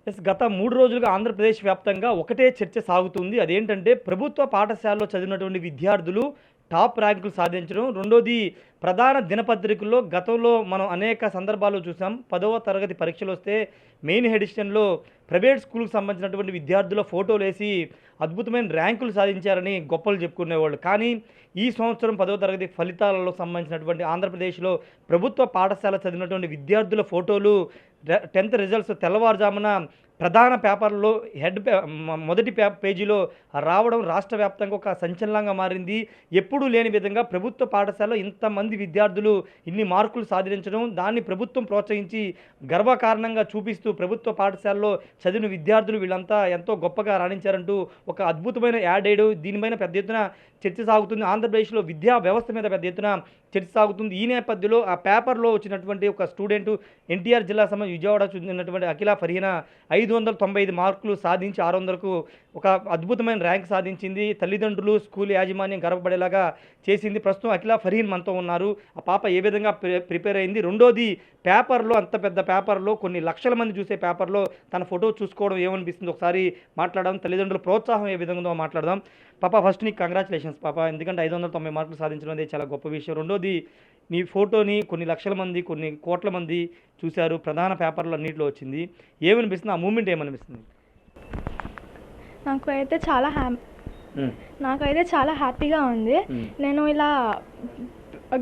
గత 3 రోజులుగా ఆంధ్రప్రదేశ్ వ్యాప్తంగా ఒకటే చర్చ సాగుతుంది. అదేంటంటే ప్రభుత్వ పాఠశాలలో చదివినటువంటి విద్యార్థులు టాప్ ర్యాంకులు సాధించడం. రెండోది ప్రధాన దినపత్రికల్లో గతంలో మనం అనేక సందర్భాల్లో చూసాం. 10వ తరగతి పరీక్షలొస్తే మెయిన్ ఎడిషన్‌లో ప్రైవేట్ స్కూల్‌కి సంబంధించినటువంటి విద్యార్థుల ఫోటోలేసి అద్భుతమైన ర్యాంకులు సాధించారని గొప్పలు చెప్పుకునేవాళ్ళు. కానీ ఈ సంవత్సరం 10వ తరగతి ఫలితాలలో సంబంధించినటువంటి ఆంధ్రప్రదేశ్‌లో ప్రభుత్వ పాఠశాల చదివినటువంటి విద్యార్థుల ఫోటోలు 10th రిజల్ట్స్ తెల్లవారుజామున ప్రధాన పేపర్‌లో మొదటి పేజీలో రావడం రాష్ట్ర వ్యాప్తంగా ఒక సంచలనంగా మారింది. ఎప్పుడూ లేని విధంగా ప్రభుత్వ పాఠశాలలో ఇంతమంది విద్యార్థులు ఇన్ని మార్కులు సాధించడం, దాన్ని ప్రభుత్వం ప్రోత్సహించి గర్వకారణంగా చూపిస్తూ ప్రభుత్వ పాఠశాలలో చదివిన విద్యార్థులు వీళ్ళంతా ఎంతో గొప్పగా రాణించారంటూ ఒక అద్భుతమైన యాడ్ ఏడు దీనిపైన పెద్ద ఎత్తున చర్చ సాగుతుంది. ఆంధ్రప్రదేశ్‌లో విద్యా వ్యవస్థ మీద పెద్ద ఎత్తున చర్చ సాగుతుంది. ఈ నేపథ్యంలో ఆ పేపర్‌లో వచ్చినటువంటి ఒక స్టూడెంట్ ఎన్టీఆర్ జిల్లా విజయవాడ చెందినటువంటి అఖిల ఫర్హీనా 595 మార్కులు సాధించి 600కు ఒక అద్భుతమైన ర్యాంక్ సాధించింది. తల్లిదండ్రులు, స్కూల్ యాజమాన్యం గర్వపడేలాగా చేసింది. ప్రస్తుతం అఖిల ఫర్హీన్ మనతో ఉన్నారు. ఆ పాప ఏ విధంగా ప్రిపేర్ అయింది, రెండోది పేపర్‌లో అంత పెద్ద పేపర్‌లో కొన్ని లక్షల మంది చూసే పేపర్‌లో తన ఫోటో చూసుకోవడం ఏమనిపిస్తుంది ఒకసారి మాట్లాడదాం. తల్లిదండ్రుల ప్రోత్సాహం ఏ విధంగా ఉందో మాట్లాడదాం. పాప ఫస్ట్ నీకు కంగ్రాచులేషన్స్ పాప, ఎందుకంటే 590 మార్కులు సాధించడం అనేది చాలా గొప్ప విషయం. రెండోది నీ ఫోటోని కొన్ని లక్షల మంది, కొన్ని కోట్ల మంది చూశారు, ప్రధాన పేపర్లు అన్నింటిలో వచ్చింది. ఏమనిపిస్తుంది, ఆ మూమెంట్ ఏమనిపిస్తుంది? నాకైతే చాలా హ్యాపీగా ఉంది. నేను ఇలా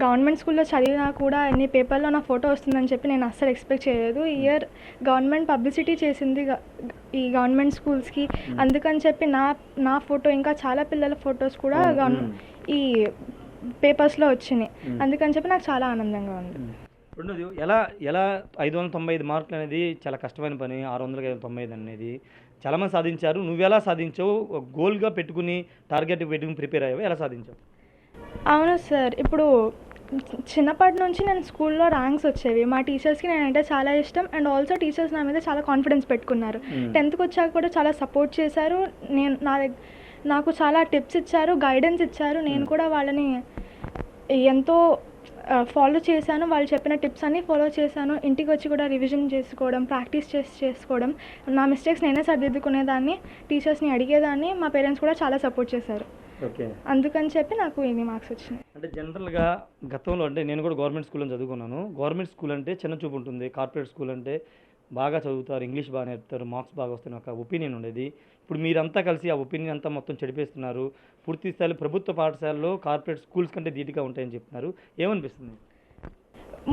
గవర్నమెంట్ స్కూల్లో చదివినా కూడా ఎన్ని పేపర్లో నా ఫోటో వస్తుందని చెప్పి నేను అస్సలు ఎక్స్పెక్ట్ చేయలేదు. ఈ ఇయర్ గవర్నమెంట్ పబ్లిసిటీ చేసింది ఈ గవర్నమెంట్ స్కూల్స్కి, అందుకని చెప్పి నా ఫోటో ఇంకా చాలా పిల్లల ఫొటోస్ కూడా ఈ పేపర్స్లో వచ్చినాయి. అందుకని చెప్పి నాకు చాలా ఆనందంగా ఉంది. రెండోది ఎలా 595 మార్కులు అనేది చాలా కష్టమైన పని. 695 అనేది చాలామంది సాధించారు. నువ్వెలా సాధించావు? గోల్గా పెట్టుకుని టార్గెట్ పెట్టుకుని ప్రిపేర్ అయ్యావు, ఎలా సాధించావు? అవును సార్, ఇప్పుడు చిన్నప్పటి నుంచి నేను స్కూల్లో ర్యాంక్స్ వచ్చేవి. మా టీచర్స్కి నేనంటే చాలా ఇష్టం, అండ్ ఆల్సో టీచర్స్ నా మీద చాలా కాన్ఫిడెన్స్ పెట్టుకున్నారు. 10th వచ్చాక కూడా చాలా సపోర్ట్ చేశారు. నాకు చాలా టిప్స్ ఇచ్చారు, గైడెన్స్ ఇచ్చారు. నేను కూడా వాళ్ళని ఎంతో ఫాలో చేశాను. వాళ్ళు చెప్పిన టిప్స్ అన్నీ ఫాలో చేశాను. ఇంటికి వచ్చి కూడా రివిజన్ చేసుకోవడం, ప్రాక్టీస్ చేసుకోవడం, నా మిస్టేక్స్ నేనే సర్దిద్దుకునేదాన్ని, టీచర్స్ని అడిగేదాన్ని. మా పేరెంట్స్ కూడా చాలా సపోర్ట్ చేశారు. ఓకే, అందుకని చెప్పి నాకు ఇన్ని మార్క్స్ వచ్చినాయి. అంటే జనరల్గా గతంలో అంటే నేను కూడా గవర్నమెంట్ స్కూల్లో చదువుకున్నాను. గవర్నమెంట్ స్కూల్ అంటే చిన్న చూపు ఉంటుంది, కార్పొరేట్ స్కూల్ అంటే బాగా చదువుతారు, ఇంగ్లీష్ బాగా నేర్పుతారు, మార్క్స్ బాగా వస్తాయి ఒక ఒపీనియన్ ఉండేది. ఇప్పుడు మీరంతా కలిసి ఆ ఒపీనియన్ అంతా మొత్తం చెడిపేస్తున్నారు. పూర్తి స్థాయిలో ప్రభుత్వ పాఠశాలలో కార్పొరేట్ స్కూల్స్ కంటే ధీటుగా ఉంటాయని చెప్తున్నారు. ఏమనిపిస్తుంది?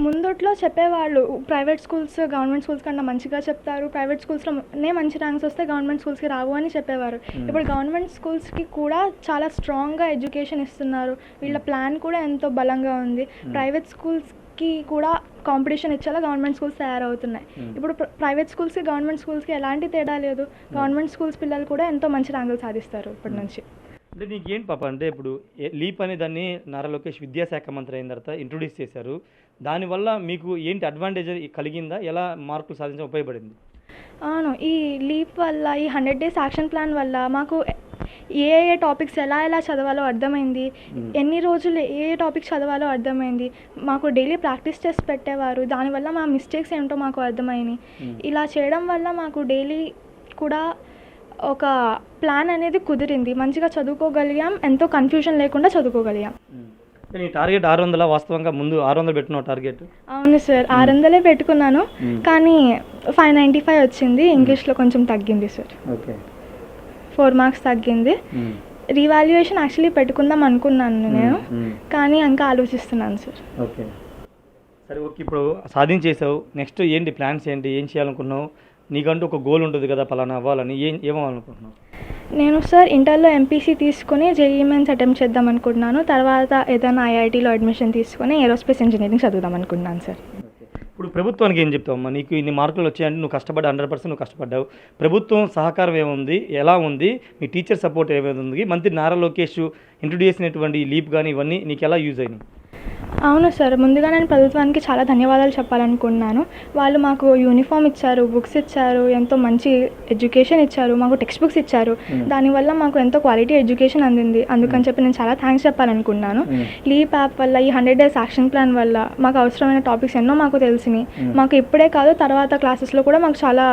ముందట్లో చెప్పేవాళ్ళు ప్రైవేట్ స్కూల్స్ గవర్నమెంట్ స్కూల్స్ కన్నా మంచిగా చెప్తారు, ప్రైవేట్ స్కూల్స్లోనే మంచి ర్యాంక్స్ వస్తే గవర్నమెంట్ స్కూల్స్కి రావు అని చెప్పేవారు. ఇప్పుడు గవర్నమెంట్ స్కూల్స్కి కూడా చాలా స్ట్రాంగ్గా ఎడ్యుకేషన్ ఇస్తున్నారు. వీళ్ళ ప్లాన్ కూడా ఎంతో బలంగా ఉంది. ప్రైవేట్ స్కూల్స్కి కూడా కాంపిటీషన్ ఇచ్చేలా గవర్నమెంట్ స్కూల్స్ తయారవుతున్నాయి. ఇప్పుడు ప్రైవేట్ స్కూల్స్కి గవర్నమెంట్ స్కూల్స్కి ఎలాంటి తేడా లేదు. గవర్నమెంట్ స్కూల్స్ పిల్లలు కూడా ఎంతో మంచి ర్యాంకులు సాధిస్తారు ఇప్పటి నుంచి. అంటే నీకేంటి పాప, అంటే ఇప్పుడు లీప్ అనే దాన్ని నారా లోకేష్ విద్యాశాఖ మంత్రి అయిన తర్వాత ఇంట్రొడ్యూస్ చేశారు. దానివల్ల మీకు ఏంటి అడ్వాంటేజ్ కలిగిందా? ఎలా మార్కులు సాధించడం ఉపయోగపడింది? అవును, ఈ లీప్ వల్ల, ఈ 100 days యాక్షన్ ప్లాన్ వల్ల మాకు ఏ టాపిక్స్ ఎలా చదవాలో అర్థమైంది. ఎన్ని రోజులు ఏ టాపిక్స్ చదవాలో అర్థమైంది. మాకు డైలీ ప్రాక్టీస్ చేసి పెట్టేవారు. దానివల్ల మా మిస్టేక్స్ ఏంటో మాకు అర్థమైనాయి. ఇలా చేయడం వల్ల మాకు డైలీ కూడా ఒక ప్లాన్ అనేది కుదిరింది. మంచిగా చదువుకోగలిగాం, ఎంతో కన్ఫ్యూజన్ లేకుండా చదువుకోగలిగాం. నీ టార్గెట్ 600, వాస్తవంగా ముందు 600 పెట్టుకున్నావు టార్గెట్? అవును సార్, 600 పెట్టుకున్నాను, కానీ 595 వచ్చింది. ఇంగ్లీష్లో కొంచెం తగ్గింది సార్. ఓకే, 4 మార్క్స్ తగ్గింది. రీవాల్యుయేషన్ యాక్చువల్లీ పెట్టుకుందాం అనుకున్నాను నేను, కానీ ఇంకా ఆలోచిస్తున్నాను సార్. ఓకే, సరే ఓకే. ఇప్పుడు సాధించేసావు, నెక్స్ట్ ఏంటి ప్లాన్స్ ఏంటి, ఏం చేయాలనుకున్నావు? నీకంటూ ఒక గోల్ ఉంటుంది కదా, పలానా అవ్వాలని. ఏమవ్వాలనుకుంటున్నావు? నేను సార్ ఇంటర్లో ఎంపీసీ తీసుకుని జేఈఈ మెయిన్స్ అటెంప్ట్ చేద్దాం అనుకుంటున్నాను. తర్వాత ఏదైనా ఐఐటీలో అడ్మిషన్ తీసుకుని ఏరోస్పేస్ ఇంజనీరింగ్ చదువుదాం అనుకుంటున్నాను సార్. ఇప్పుడు ప్రభుత్వానికి ఏం చెప్తావమ్మా? నీకు ఇన్ని మార్కులు వచ్చాయంటే నువ్వు కష్టపడ్డా, 100% నువ్వు కష్టపడ్డావు. ప్రభుత్వం సహకారం ఏముంది, ఎలా ఉంది, మీ టీచర్ సపోర్ట్ ఏమైంది, మంత్రి నారా లోకేష్ ఇంట్రొడ్యూస్ చేసినటువంటి లీప్ కానీ ఇవన్నీ నీకు ఎలా యూజ్ అయినాయి? అవును సార్. ముందుగా నేను ప్రభుత్వానికి చాలా ధన్యవాదాలు చెప్పాలనుకుంటున్నాను. వాళ్ళు మాకు యూనిఫామ్ ఇచ్చారు, బుక్స్ ఇచ్చారు, ఎంతో మంచి ఎడ్యుకేషన్ ఇచ్చారు, మాకు టెక్స్ట్ బుక్స్ ఇచ్చారు. దానివల్ల మాకు ఎంతో క్వాలిటీ ఎడ్యుకేషన్ అందింది. అందుకని చెప్పి నేను చాలా థ్యాంక్స్ చెప్పాలనుకుంటున్నాను. లీప్ యాప్ వల్ల, ఈ 100 డేస్ యాక్షన్ ప్లాన్ వల్ల మాకు అవసరమైన టాపిక్స్ ఎన్నో మాకు తెలిసినాయి. మాకు ఇప్పుడే కాదు, తర్వాత క్లాసెస్లో కూడా మాకు చాలా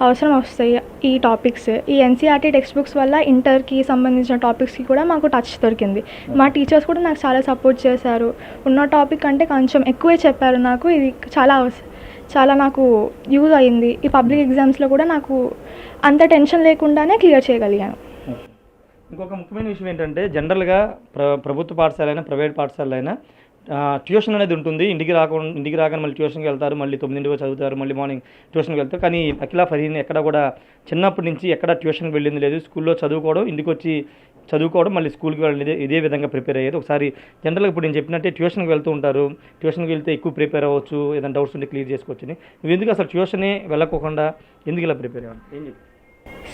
అవసరం వస్తాయి ఈ టాపిక్స్. ఈ ఎన్సీఆర్టీ టెక్స్ట్ బుక్స్ వల్ల ఇంటర్కి సంబంధించిన టాపిక్స్కి కూడా మాకు టచ్ దొరికింది. మా టీచర్స్ కూడా నాకు చాలా సపోర్ట్ చేశారు. ఉన్న టాపిక్ అంటే కొంచెం ఎక్కువే చెప్పారు నాకు. ఇది చాలా నాకు యూజ్ అయింది. ఈ పబ్లిక్ ఎగ్జామ్స్లో కూడా నాకు అంత టెన్షన్ లేకుండానే క్లియర్ చేయగలిగాను. ఇంకొక ముఖ్యమైన విషయం ఏంటంటే జనరల్గా ప్రభుత్వ పాఠశాలైనా ప్రైవేట్ పాఠశాలైనా ట్యూషన్ అనేది ఉంటుంది. ఇంటికి రాగానే మళ్ళీ ట్యూషన్కి వెళ్తారు, మళ్ళీ 9 చదువుతారు, మళ్ళీ మార్నింగ్ ట్యూషన్కి వెళ్తారు. కానీ అఖిల ఫరీన్ ఎక్కడ కూడా చిన్నప్పటి నుంచి ఎక్కడ ట్యూషన్కి వెళ్ళింది లేదు. స్కూల్లో చదువుకోవడం, ఇంటికి వచ్చి చదువుకోవడం, మళ్ళీ స్కూల్కి వెళ్ళేది, ఇదే విధంగా ప్రిపేర్ అయ్యేది. ఒకసారి జనరల్గా ఇప్పుడు నేను చెప్పినట్టే ట్యూషన్కి వెళ్తూ ఉంటారు. ట్యూషన్కి వెళ్తే ఎక్కువ ప్రిపేర్ అవ్వచ్చు, ఏదైనా డౌట్స్ ఉంటే క్లియర్ చేసుకోవచ్చు. నువ్వు ఎందుకు అసలు ట్యూషనే వెళ్ళకోకుండా ఎందుకు ఇలా ప్రిపేర్ అవ్వాలి? ఏం చెప్పి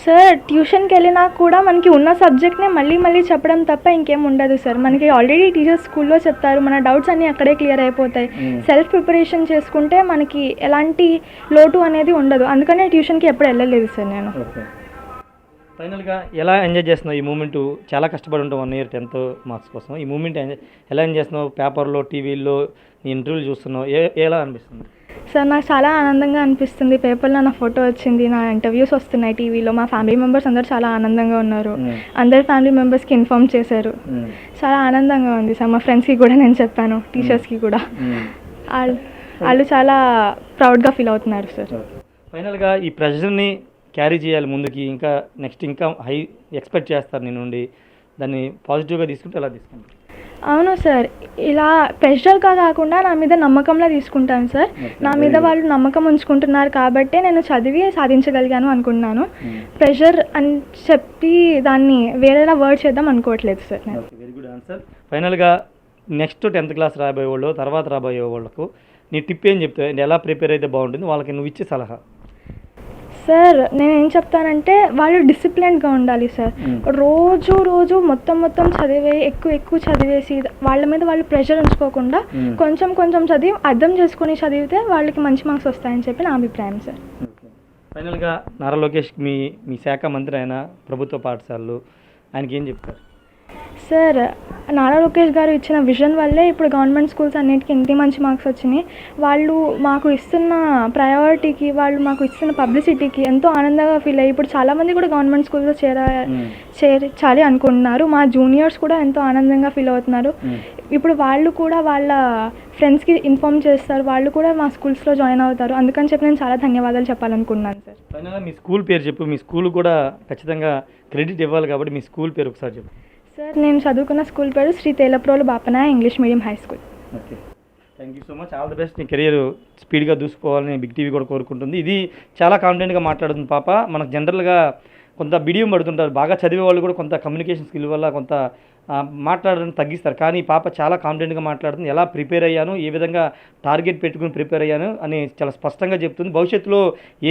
సార్, ట్యూషన్కి వెళ్ళినా కూడా మనకి ఉన్న సబ్జెక్ట్నే మళ్ళీ చెప్పడం తప్ప ఇంకేం ఉండదు సార్. మనకి ఆల్రెడీ టీచర్స్ స్కూల్లో చెప్తారు, మన డౌట్స్ అన్నీ అక్కడే క్లియర్ అయిపోతాయి. సెల్ఫ్ ప్రిపరేషన్ చేసుకుంటే మనకి ఎలాంటి లోటు అనేది ఉండదు. అందుకనే ట్యూషన్కి ఎప్పుడు వెళ్ళలేదు సార్ నేను. ఫైనల్గా ఎలా ఎంజాయ్ చేస్తున్నావు ఈ మూమెంట్? చాలా కష్టపడి ఉంటావు 1 year 10th మార్క్స్ కోసం. ఈ మూమెంట్ ఎలా ఎంజాయ్ చేస్తున్నావు? పేపర్లో, టీవీల్లో నీ ఇంటర్వ్యూలు చూస్తున్నావు, ఎలా అనిపిస్తుంది? సార్, నాకు చాలా ఆనందంగా అనిపిస్తుంది. పేపర్లో నా ఫోటో వచ్చింది, నా ఇంటర్వ్యూస్ వస్తున్నాయి టీవీలో. మా ఫ్యామిలీ మెంబర్స్ అందరూ చాలా ఆనందంగా ఉన్నారు. అందరు ఫ్యామిలీ మెంబర్స్కి ఇన్ఫార్మ్ చేశారు. చాలా ఆనందంగా ఉంది సార్. మా ఫ్రెండ్స్కి కూడా నేను చెప్పాను, టీచర్స్కి కూడా. వాళ్ళు చాలా ప్రౌడ్గా ఫీల్ అవుతున్నారు సార్. ఫైనల్గా ఈ ప్రెషర్ని క్యారీ చేయాలి ముందుకి, ఇంకా నెక్స్ట్ ఇంకా హై ఎక్స్పెక్ట్ చేస్తారు నీ నుండి. దాన్ని పాజిటివ్గా తీసుకుంటే ఎలా తీసుకుంటారు? అవును సార్, ఇలా ప్రెషర్గా కాకుండా నా మీద నమ్మకంలా తీసుకుంటాను సార్. నా మీద వాళ్ళు నమ్మకం ఉంచుకుంటున్నారు కాబట్టే నేను చదివి సాధించగలిగాను అనుకుంటున్నాను. ప్రెషర్ అని చెప్పి దాన్ని వేరేలా వర్డ్ చేద్దాం అనుకోవట్లేదు సార్. Very good answer. ఫైనల్గా నెక్స్ట్ 10th క్లాస్ రాబోయే వాళ్ళు, తర్వాత రాబోయే వాళ్ళకు నీ టిప్ ఏం చెప్తావు? ఎలా ప్రిపేర్ అయితే బాగుంటుంది, వాళ్ళకి నువ్వు ఇచ్చే సలహా? సార్, నేను ఏం చెప్తానంటే వాళ్ళు డిసిప్లిన్డ్గా ఉండాలి సార్. రోజు మొత్తం చదివే ఎక్కువ చదివేసి వాళ్ళ మీద వాళ్ళు ప్రెషర్ ఉంచుకోకుండా కొంచెం చదివి అర్థం చేసుకుని చదివితే వాళ్ళకి మంచి మార్క్స్ వస్తాయని చెప్పి నా అభిప్రాయం సార్. ఫైనల్గా నారా లోకేష్ మీ శాఖ మంత్రి అయిన ప్రభుత్వ పాఠశాలలు, ఆయనకి ఏం చెప్తారు? సార్, నారా లోకేష్ గారు ఇచ్చిన విజన్ వల్లే ఇప్పుడు గవర్నమెంట్ స్కూల్స్ అన్నిటికీ ఇంత మంచి మార్క్స్ వచ్చినాయి. వాళ్ళు మాకు ఇస్తున్న ప్రయారిటీకి, వాళ్ళు మాకు ఇస్తున్న పబ్లిసిటీకి ఎంతో ఆనందంగా ఫీల్ అయ్యి ఇప్పుడు చాలామంది కూడా గవర్నమెంట్ స్కూల్స్లో చేర్చాలి అనుకుంటున్నారు. మా జూనియర్స్ కూడా ఎంతో ఆనందంగా ఫీల్ అవుతున్నారు. ఇప్పుడు వాళ్ళు కూడా వాళ్ళ ఫ్రెండ్స్కి ఇన్ఫార్మ్ చేస్తారు, వాళ్ళు కూడా మా స్కూల్స్లో జాయిన్ అవుతారు. అందుకని చెప్పి నేను చాలా ధన్యవాదాలు చెప్పాలనుకుంటున్నాను సార్. ఫైనల్గా మీ స్కూల్ పేరు చెప్పు. మీ స్కూల్ కూడా ఖచ్చితంగా క్రెడిట్ ఇవ్వాలి కాబట్టి మీ స్కూల్ పేరు ఒకసారి చెప్పు. సార్, నేను చదువుకున్న స్కూల్ పేరు Shri Telaprolu Bapanaya English medium high school. Okay, thank you so much. All the best. నీ కెరియర్ స్పీడ్గా దూసుకోవాలని బిగ్ టీవీ కూడా కోరుకుంటుంది. ఇది చాలా కాన్ఫిడెంట్గా మాట్లాడుతుంది పాప. మనకు జనరల్గా కొంత బిడియం పడుతుంటారు, బాగా చదివే వాళ్ళు కూడా కొంత కమ్యూనికేషన్ స్కిల్ వల్ల కొంత మాట్లాడడం తగ్గిస్తారు. కానీ పాప చాలా కాన్ఫిడెంట్గా మాట్లాడుతుంది. ఎలా ప్రిపేర్ అయ్యాను, ఏ విధంగా టార్గెట్ పెట్టుకుని ప్రిపేర్ అయ్యాను అని చాలా స్పష్టంగా చెప్తుంది. భవిష్యత్తులో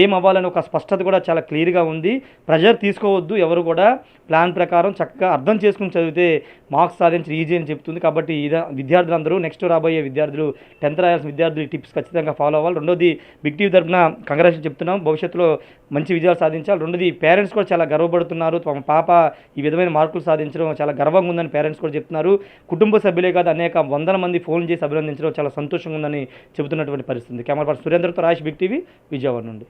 ఏం అవ్వాలని ఒక స్పష్టత కూడా చాలా క్లియర్గా ఉంది. ప్రెషర్ తీసుకోవద్దు, ఎవరు కూడా ప్లాన్ ప్రకారం చక్కగా అర్థం చేసుకుని చదివితే మార్క్స్ సాధించి ఈజీ అని చెప్తుంది. కాబట్టి విద్యార్థులందరూ నెక్స్ట్ రాబోయే విద్యార్థులు 10th రాయాల్సిన విద్యార్థులు టిప్స్ ఖచ్చితంగా ఫాలో అవ్వాలి. రెండోది బిగ్ టీవీ తరఫున కంగ్రాచులేషన్ చెప్తున్నాం, భవిష్యత్తులో మంచి విజయాలు సాధించాలి. రెండోది పేరెంట్స్ కూడా చాలా గర్వపడుతున్నారు, తమ పాప ఈ విధమైన మార్కులు సాధించడం చాలా గర్వంగా ఉందని పేరెంట్స్ కూడా చెప్తున్నారు. కుటుంబ సభ్యులే కాదు, అనేక వందల మంది ఫోన్ చేసి అభినందించడం చాలా సంతోషంగా ఉందని చెబుతున్నటువంటి పరిస్థితి. కెమెరా పర్సన్ సురేంద్రతో రాజేష్, బిగ్ టీవీ, విజయవాడ నుండి.